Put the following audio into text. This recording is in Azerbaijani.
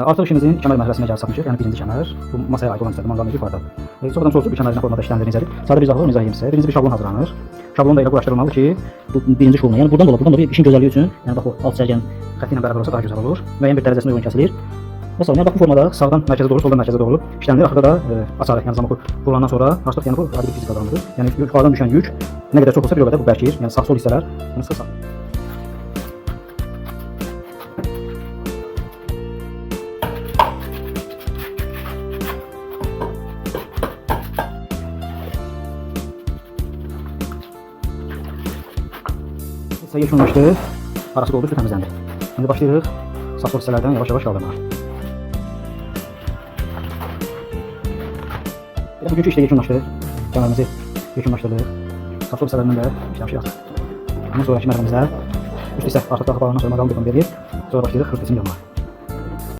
Artıq işimizin kəmər mərhələsinə gəlib çatmışıq. Yəni birinci kəmər. Bu masaya aid olan hissədə manqalın yuxarıda. Çoxdan soruşuq bir kəmərin formada işləndiriləcək. Sadə bir izah var, izah edeyim sizə. Birinci bir şablon hazırlanır. Şablon da elə quraşdırılmalı ki, bu birinci şablon. Yəni buradan da işin gözəlliyi üçün, yəni bax o alt sərgənin xətti ilə bərabər olsa daha gözəl olur. Müəyyən bir dərəcəsinə uyğun kəsilir. Məsələn, yəni bax bu formada sağdan mərkəzə doğru, soldan mərkəzə doğru işlənilir. Axırda da açarıq. Yəni zamanı qurulandan sonra artıq yəni bu adi bir fizik adamdır. Yəni yuxarıdan düşən yük nə qədər çox olsa bir o qədər bu bərkiyir. Yəni sağ-sol hissələr bunu sıx saxlayır. Hissə yekunlaşdı, arası doldu, su təmizləndi. İndi başlayırıq sağ-sol hissələrdən yavaş-yavaş qaldırmağa. Bugünkü işlə yekunlaşdı, kəmərimizi yekunlaşdırdıq. Sağ-sol hissələrindən də işləmişik. Bundan sonraki mərhələmizdə üst hissə artıq daxil bağlanan sonra maqalın betonu verir. Sonra başlayırıq xırtəsini yığmağa.